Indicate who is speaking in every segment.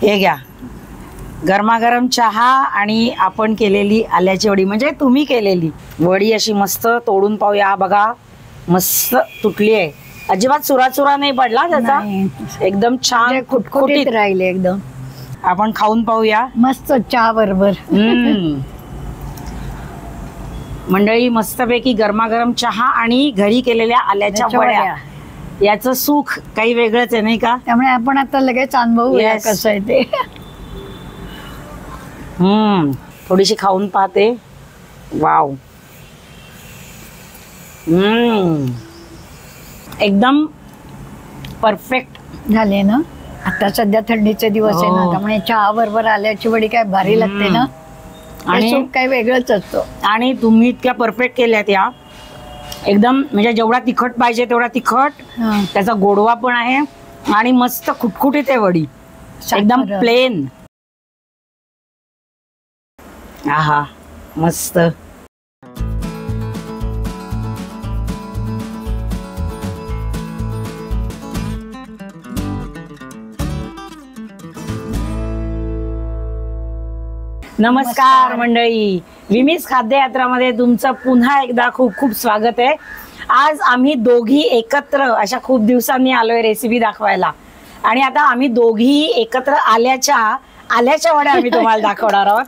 Speaker 1: हे घ्या, गरमागरम चहा आणि आपण केलेली आल्याची वडी, म्हणजे तुम्ही केलेली वडी अशी मस्त तोडून पाहूया. बघा मस्त तुटली आहे, अजिबात चुरा नाही पडला त्याचा, एकदम छान
Speaker 2: खुटखुटीत राहिले एकदम.
Speaker 1: आपण खाऊन पाहूया
Speaker 2: मस्त चहा बरोबर.
Speaker 1: मंडळी मस्तपैकी गरमागरम चहा आणि घरी केलेल्या आल्याच्या वड्या, याचं सुख काही वेगळंच आहे नाही का?
Speaker 2: त्यामुळे आपण आता लगेच अनुभवूया कसं आहे ते.
Speaker 1: थोडीशी खाऊन पाहते. वाव, एकदम परफेक्ट
Speaker 2: झाले ना. आता सध्या थंडीचे दिवस आहे ना, त्यामुळे चहा बरोबर आल्याची वडी काय भारी लागते ना, आणि काही वेगळंच असतो.
Speaker 1: आणि तुम्ही इतक्या परफेक्ट केल्यात या, एकदम म्हणजे जेवढा तिखट पाहिजे तेवढा तिखट, त्याचा गोडवा पण आहे आणि मस्त खुटखुटीत आहे वडी, एकदम प्लेन. आहा मस्त. नमस्कार मंडळी, विमीज खाद्य यात्रामध्ये तुमचं पुन्हा एकदा खूप खूप स्वागत आहे. आज आम्ही दोघी एकत्र अशा खूप दिवसांनी आलोय रेसिपी दाखवायला, आणि आता आम्ही दोघी एकत्र आल्याच्या वड्या आम्ही तुम्हाला दाखवणार आहोत.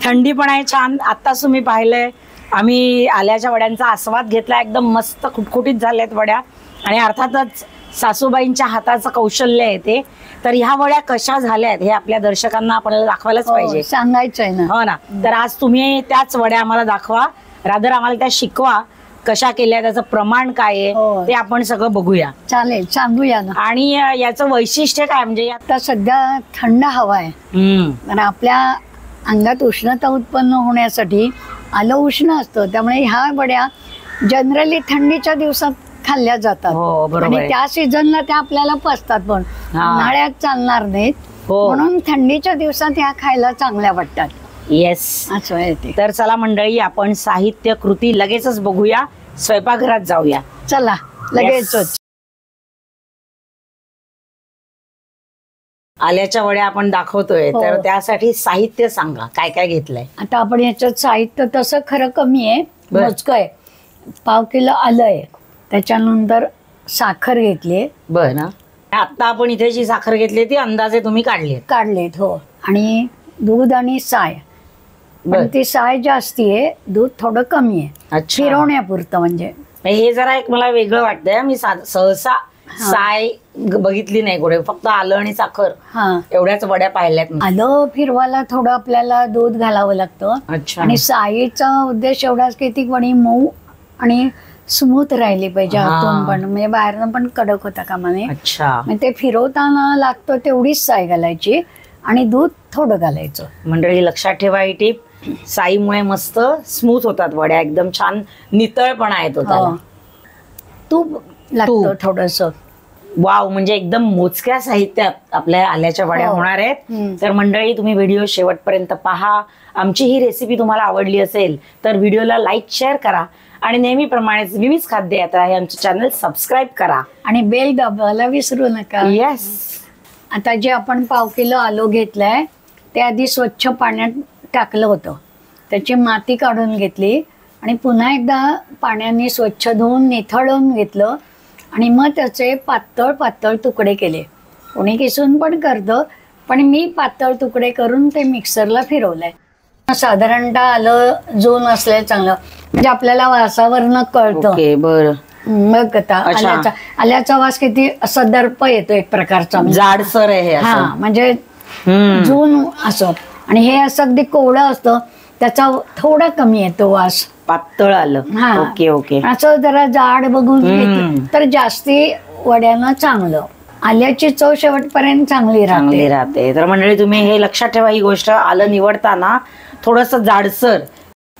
Speaker 1: थंडी पण आहे छान, आत्ताच तुम्ही पाहिलंय आम्ही आल्याच्या वड्यांचा आस्वाद घेतला, एकदम मस्त खुटखुटीत झाल्यात वड्या, आणि अर्थातच सासूबाईंच्या हाताचं कौशल्य आहे ते. तर ह्या वड्या कशा झाल्यात हे आपल्या दर्शकांना आपल्याला दाखवायलाच पाहिजे,
Speaker 2: सांगायचंय ना.
Speaker 1: हो ना. तर आज तुम्ही त्याच वड्या आम्हाला दाखवा, रादर आम्हाला त्या शिकवा कशा केल्या, त्याचं प्रमाण काय आहे ते आपण सगळं बघूया.
Speaker 2: चालेल, सांगूया ना.
Speaker 1: आणि याचं वैशिष्ट्य काय, म्हणजे
Speaker 2: आता सध्या थंड हवा आहे, आणि आपल्या अंगात उष्णता उत्पन्न होण्यासाठी आलं उष्ण असतं, त्यामुळे ह्या वड्या जनरली थंडीच्या दिवसात खाल्ल्या जातात. आणि त्या सीझनला त्या आपल्याला पचतात, पण उन्हाळ्यात चालणार नाहीत, म्हणून थंडीच्या दिवसात ह्या खायला चांगल्या वाटतात.
Speaker 1: येस,
Speaker 2: असं आहे ते.
Speaker 1: तर चला मंडळी, आपण साहित्य कृती लगेचच बघूया, स्वयंपाकघरात जाऊया.
Speaker 2: चला लगेचच.
Speaker 1: आल्याच्या वड्या आपण दाखवतोय, तर त्यासाठी साहित्य सांगा काय काय घेतलंय.
Speaker 2: आता आपण याच्यात साहित्य तसं खरं कमी आहे, मोजकं आहे. 1/2 किलो आलं आहे, त्याच्यानंतर साखर घेतली.
Speaker 1: बरं ना. आता आपण इथे जी साखर घेतली ती अंदाजे तुम्ही
Speaker 2: काढलेत. हो. आणि दूध आणि साय, पण ती साय जास्ती आहे, दूध थोडं कमी आहे, फिरवण्यापुरतं. म्हणजे
Speaker 1: हे जरा एक मला वेगळं वाटतंय, मी सहसा साय बघितली नाही कुठे, फक्त आलं आणि साखर एवढ्याच वड्या पाहिल्यात.
Speaker 2: आलं फिरवायला थोडं आपल्याला दूध घालावं लागतं, आणि साईचा उद्देश एवढाच की ती वडी मऊ आणि स्मूथ राहिली पाहिजे आतून पण, म्हणजे बाहेरनं पण कडक होता कामा नये. मग ते फिरवताना लागतं तेवढीच साय घालायची, आणि दूध थोडं घालायचं.
Speaker 1: मंडळी लक्षात ठेवा ही टीप, साईमुळे मस्त स्मूथ होतात वड्या, एकदम छान नितळपणा येतो त्याला.
Speaker 2: तूप लागतं थोडंसं.
Speaker 1: वाव, म्हणजे एकदम मोजक्या साहित्यात आपल्या आल्याच्या वड्या होणार आहेत. तर मंडळी तुम्ही व्हिडिओ शेवटपर्यंत पहा. आमची ही रेसिपी तुम्हाला आवडली असेल तर व्हिडिओला लाईक शेअर करा, आणि नेहमीप्रमाणेच विमीज खाद्य यात्रा हे आमचं चॅनल सबस्क्राईब करा,
Speaker 2: आणि बेल दाबायला विसरू नका.
Speaker 1: येस.
Speaker 2: आता जे आपण 1/2 किलो आलं घेतलंय ते आधी स्वच्छ पाण्यात टाकलं होतं, त्याची माती काढून घेतली, आणि पुन्हा एकदा पाण्याने स्वच्छ धुवून निथळून घेतलं, आणि मग त्याचे पातळ पातळ तुकडे केले. कोणी किसून पण करतं, पण मी पातळ तुकडे करून ते मिक्सरला फिरवलंय. साधारणतः आलं जून असले चांगलं, म्हणजे आपल्याला वासावरनं कळतं.
Speaker 1: बरं.
Speaker 2: मग आता आल्याचा वास किती असा दर्प येतो एक प्रकारचा,
Speaker 1: जाडसर आहे.
Speaker 2: म्हणजे जून असं, आणि हे असं अगदी कोवळं असतं, त्याचा थोडा कमी येतो वास.
Speaker 1: पातळ आलं. Okay okay.
Speaker 2: असं जरा जाड बघून तर जास्ती वड्यानं चांगलं. आल्याची चव शेवटपर्यंत चांगली राहते.
Speaker 1: तर मंडळी तुम्ही हे लक्षात ठेवा, ही गोष्ट आलं निवडताना थोडस जाडसर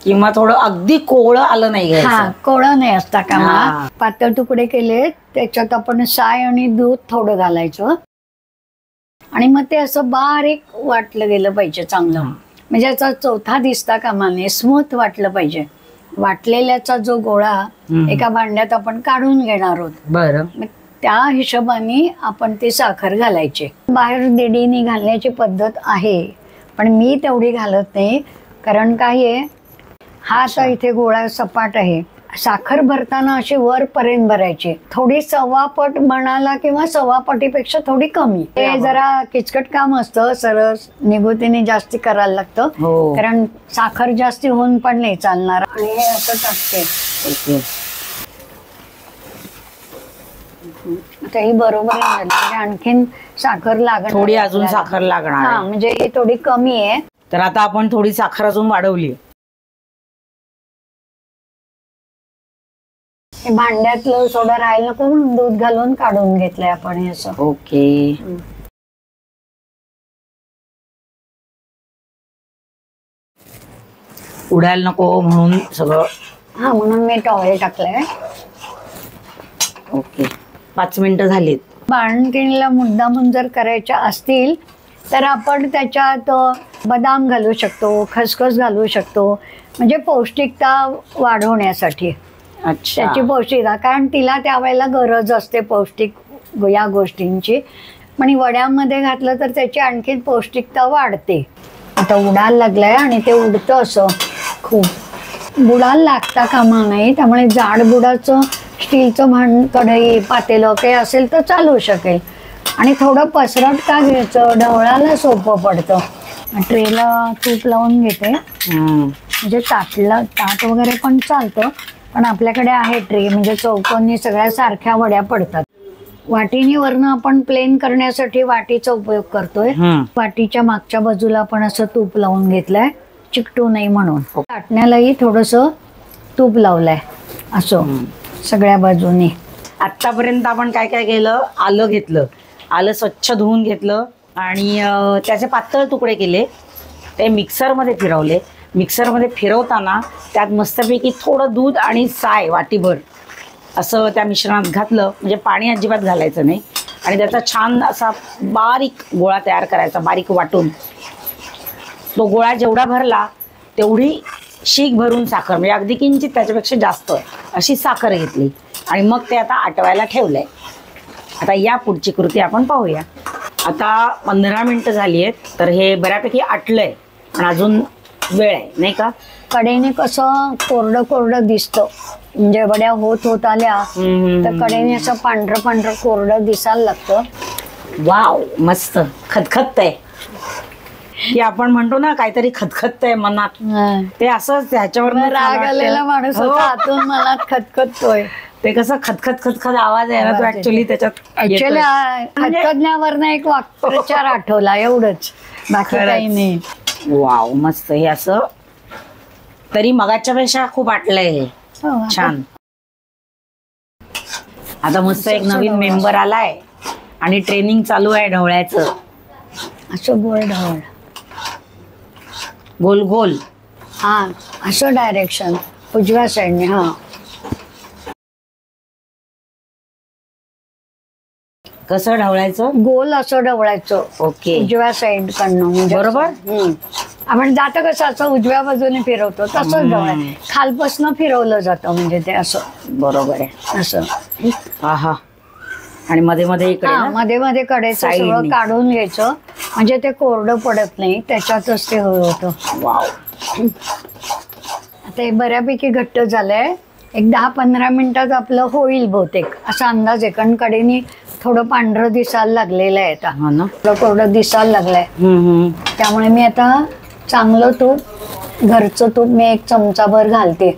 Speaker 1: किंवा थोडं अगदी कोवळं आलं नाही घ्यायचं.
Speaker 2: कोवळं नाही असता का. पातळ तुकडे केले, त्याच्यात आपण साय आणि दूध थोडं घालायचं, आणि मग ते असं बारीक वाटलं गेलं पाहिजे चांगलं, म्हणजे याचा चौथा दिसता कामा नये, स्मूथ वाटलं पाहिजे. वाटलेल्याचा जो गोळा एका भांड्यात आपण काढून घेणार आहोत.
Speaker 1: बरं.
Speaker 2: त्या हिशोबाने आपण ती साखर घालायची. बाहेर देडीने घालण्याची पद्धत आहे, पण मी तेवढी घालत नाही. कारण काय आहे, हा आता इथे गोळा सपाट आहे. साखर भरताना अशी वरपर्यंत भरायची. थोडी सव्वापट म्हणाला किंवा सव्वापटीपेक्षा थोडी कमी. ते जरा किचकट काम असतं, सरस निगुतीने जास्ती करायला लागतं. कारण साखर जास्ती होऊन पण नाही चालणार. आणि हे असं टाकते. आता ही बरोबर आहे. म्हणजे आणखीन साखर लागणार,
Speaker 1: थोडी अजून साखर लागणार.
Speaker 2: हा, म्हणजे ही थोडी कमी आहे.
Speaker 1: तर आता आपण थोडी साखर अजून वाढवली.
Speaker 2: हे भांड्यातलं सोडा राहायला नको म्हणून दूध घालून काढून घेतलंय आपण हे असं.
Speaker 1: ओके. उडायला नको म्हणून सगळं.
Speaker 2: हा, म्हणून मी टॉवेल टाकलंय.
Speaker 1: ओके. 5 मिनिटं झालीत.
Speaker 2: बाळंतिणीला मुद्दामून जर करायच्या असतील तर आपण त्याच्यात बदाम घालू शकतो, खसखस घालू शकतो. म्हणजे पौष्टिकता वाढवण्यासाठी.
Speaker 1: अच्छा.
Speaker 2: त्याची पौष्टिकता, कारण तिला त्यावेळेला गरज असते पौष्टिक या गोष्टींची. पण वड्यामध्ये घातलं तर त्याची आणखी पौष्टिकता वाढते. आता उडायला लागलाय आणि ते उडतं असं खूप. बुडाला लागता कामा नाही, त्यामुळे जाड बुडाचं स्टीलचं भांड, कढई, पातेलं काही असेल तर चालू शकेल. आणि थोडं पसरट का घ्यायचं, ढवळायला सोपं पडतं. ट्रेला तूप लावून घेते. म्हणजे ताट वगैरे पण चालतं, पण आपल्याकडे आहे ट्रे, म्हणजे चौकोनी सगळ्या सारख्या वड्या पडतात. वाटीनी वरनं आपण प्लेन करण्यासाठी वाटीचा उपयोग करतोय. वाटीच्या मागच्या बाजूला आपण असं तूप लावून घेतलंय, चिकटू नाही म्हणून. लाटण्यालाही थोडस तूप लावलंय असं सगळ्या बाजूनी.
Speaker 1: आतापर्यंत आपण काय काय केलं, आलं घेतलं, आलं स्वच्छ धुवून घेतलं आणि त्याचे पातळ तुकडे केले. ते मिक्सरमध्ये फिरवले. मिक्सरमध्ये फिरवताना त्यात मस्तपैकी थोडं दूध आणि साय वाटीभर असं त्या मिश्रणात घातलं. म्हणजे पाणी अजिबात घालायचं नाही. आणि त्याचा छान असा बारीक गोळा तयार करायचा, बारीक वाटून. तो गोळा जेवढा भरला तेवढी शीक भरून साखर, म्हणजे अगदी किंचित त्याच्यापेक्षा जास्त अशी साखर घेतली. आणि मग ते आता आटवायला ठेवलंय. आता या पुढची कृती आपण पाहूया. आता 15 मिनिटं झाली आहेत. तर हे बऱ्यापैकी आटलंय, पण अजून वेळ आहे नाही का.
Speaker 2: कडेने कसं कोरडं कोरडं दिसतं, म्हणजे वड्या होत आल्या तर कडेने असं पांढरं पांढरं कोरडं दिसायला लागतं.
Speaker 1: वाव, मस्त खतखतय. की आपण म्हणतो ना काहीतरी खतखतय मनात, ते असंच त्याच्यावर
Speaker 2: राग आलेला माणूस होता, आतून मनात खतखततोय.
Speaker 1: ते कसं खतखत खतखत आवाज आहे ना, तो ऍक्च्युली त्याच्यात
Speaker 2: ऍक्च्युली खतखतण्यावरनं एक वाक्प्रचार आठवला, एवढंच, बाकी काही नाही.
Speaker 1: वाव, मस्त. हे असं तरी मगाच्या पेक्षा खूप आटलंय हे. छान. आता मस्त एक नवीन मेंबर आलाय आणि ट्रेनिंग चालू आहे ढवळ्याचं.
Speaker 2: असं गोल ढवळ,
Speaker 1: गोल गोल.
Speaker 2: हा, असं डायरेक्शन उजव्या साईडने. हा,
Speaker 1: कसं ढवळायचं?
Speaker 2: गोल असं ढवळायचं.
Speaker 1: ओके.
Speaker 2: उजव्या साईड कडनं, म्हणजे
Speaker 1: बरोबर. आपण
Speaker 2: जातं कसं असं उजव्या बाजूने फिरवतो तसंच ढवळाय, खालपासनं फिरवलं जातं, म्हणजे ते असं.
Speaker 1: बरोबर आहे.
Speaker 2: असं.
Speaker 1: हा. आणि मध्ये मध्ये इकडे
Speaker 2: मध्ये मध्ये कडेचं सगळं काढून घ्यायचं, म्हणजे ते कोरडं पडत नाही, त्याच्यातच ते होतं.
Speaker 1: वाव.
Speaker 2: आता हे बऱ्यापैकी घट्ट झालंय. एक 10-15 मिनिटात आपलं होईल बहुतेक, असा अंदाज आहे. कारण कडेने थोडं पांढरं दिसायला लागलेलं आहे आता.
Speaker 1: हा ना,
Speaker 2: थोडं कोरडं दिसायला लागलंय. त्यामुळे मी आता चांगलं तूप, घरचं तूप मी 1 चमचाभर घालते.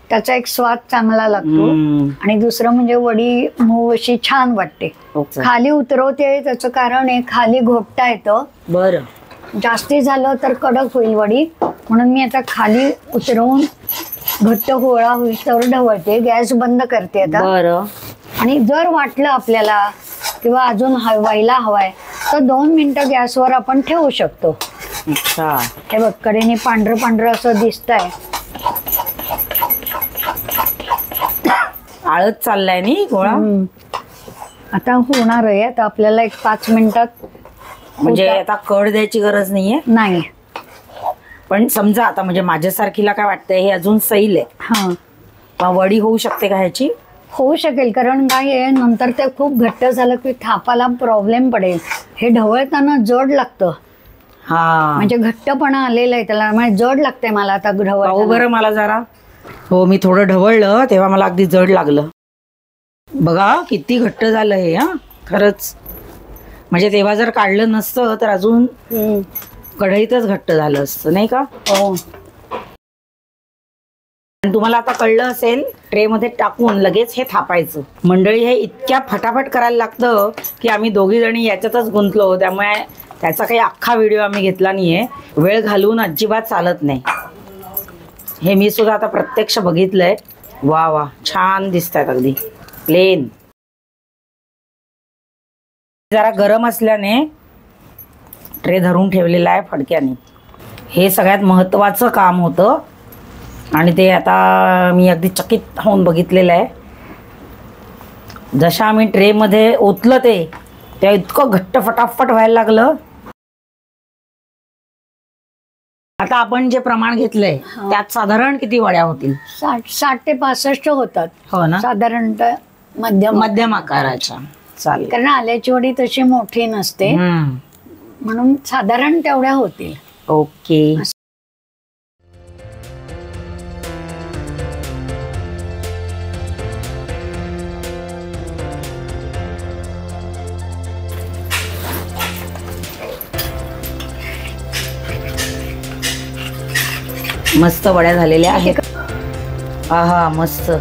Speaker 2: त्याचा एक स्वाद चांगला लागतो. आणि दुसरं म्हणजे वडी मऊ अशी छान वाटते. खाली उतरवते त्याचं कारण आहे, खाली घोटता येतं.
Speaker 1: बरं.
Speaker 2: जास्ती झालं तर कडक होईल वडी, म्हणून मी आता खाली उतरवून घट्ट गोळा होईल तर ढवळते. गॅस बंद करते आता.
Speaker 1: बरं.
Speaker 2: आणि जर वाटलं आपल्याला किंवा अजून व्हायला हवाय तर 2 मिनिटं गॅसवर आपण ठेवू शकतो.
Speaker 1: अच्छा.
Speaker 2: हे बघ, कडेने पांढरं पांढरं असं दिसतंय.
Speaker 1: आळत चाललाय नी गोळा.
Speaker 2: आता होणार आहे. आता आपल्याला एक 5 मिनिटात,
Speaker 1: म्हणजे आता कड द्यायची गरज नाहीये.
Speaker 2: नाही.
Speaker 1: पण समजा आता म्हणजे माझ्यासारखीला काय वाटतंय, हे अजून सैल आहे.
Speaker 2: हा,
Speaker 1: वडी होऊ शकते का ह्याची?
Speaker 2: होऊ शकेल, कारण काय आहे नंतर ते खूप घट्ट झालं की थापाला प्रॉब्लेम पडेल. हे ढवळताना जड लागतं,
Speaker 1: हा
Speaker 2: म्हणजे घट्टपणा आलेला आहे त्याला, म्हणजे जड लागतंय मला आता
Speaker 1: पाहू
Speaker 2: ढवळ.
Speaker 1: बरं मला जरा. हो, मी थोडं ढवळलं तेव्हा मला अगदी जड लागलं. बघा किती घट्ट झालं हे. हा खरंच, म्हणजे तेव्हा जर काढलं नसतं तर अजून कढईतच घट्ट झालं असतं नाही का.
Speaker 2: हो.
Speaker 1: आणि तुम्हाला आता कळलं असेल, ट्रे मध्ये टाकून लगेच हे थापायचं. मंडळी हे इतक्या फटाफट करायला लागतं की आम्ही दोघी जणी याच्यातच गुंतलो, त्यामुळे त्याचा काही अख्खा व्हिडिओ आम्ही घेतला नाहीये. वेळ घालवून अजिबात चालत नाही. हे मी सुद्धा आता प्रत्यक्ष बघितलंय. वा वा, छान दिसतात अगदी प्लेन. जरा गरम असल्याने ट्रे धरून ठेवलेला आहे फडक्याने. हे सगळ्यात महत्वाचं काम होतं आणि ते आता मी अगदी चकित होऊन बघितलेलं आहे. जशा आम्ही ट्रेमध्ये ओतलं ते तेव्हा इतकं घट्ट फटाफट व्हायला लागलं. आता आपण जे प्रमाण घेतलंय त्यात साधारण किती वड्या होतील?
Speaker 2: 60 ते 65 होतात.
Speaker 1: हो ना,
Speaker 2: साधारणतः मध्यम
Speaker 1: मध्यम आकाराच्या. चालेल.
Speaker 2: कारण आल्याची वडी तशी मोठी नसते, म्हणून साधारण तेवढ्या होतील.
Speaker 1: ओके. मस्त वड्या झालेल्या आहेत. आहा, मस्त.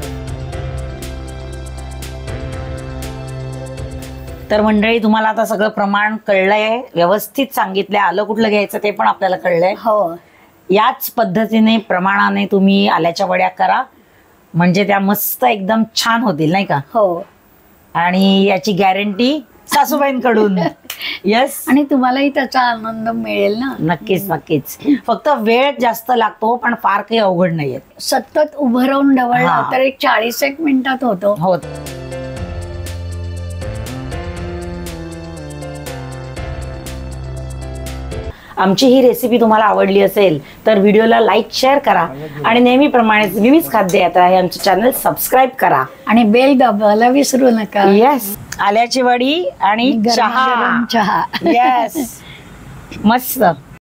Speaker 1: तर मंडळी, तुम्हाला आता सगळं प्रमाण कळलंय, व्यवस्थित सांगितलंय. आलं कुठलं घ्यायचं ते पण आपल्याला कळलंय.
Speaker 2: हो.
Speaker 1: याच पद्धतीने प्रमाणाने तुम्ही आल्याच्या वड्या करा, म्हणजे त्या मस्त एकदम छान होतील नाही का.
Speaker 2: हो.
Speaker 1: आणि याची गॅरंटी सासूबाईंकडून. यस.
Speaker 2: आणि तुम्हालाही त्याचा आनंद मिळेल ना.
Speaker 1: नक्कीच नक्कीच. फक्त वेळ जास्त लागतो, पण फार काही अवघड नाहीये.
Speaker 2: सतत उभं राहून ढवळलं तर एक 40 मिनिटात होतो.
Speaker 1: हो. आमची ही रेसिपी तुम्हाला आवडली असेल तर व्हिडिओला लाईक, शेअर करा आणि नेहमीप्रमाणे विमीज खाद्य यात्रा हे आमचे चॅनल सबस्क्राईब करा
Speaker 2: आणि बेल दाबायला विसरू नका.
Speaker 1: येस. आल्याची वडी आणि
Speaker 2: गरमागरम चहा.
Speaker 1: येस. मस्त.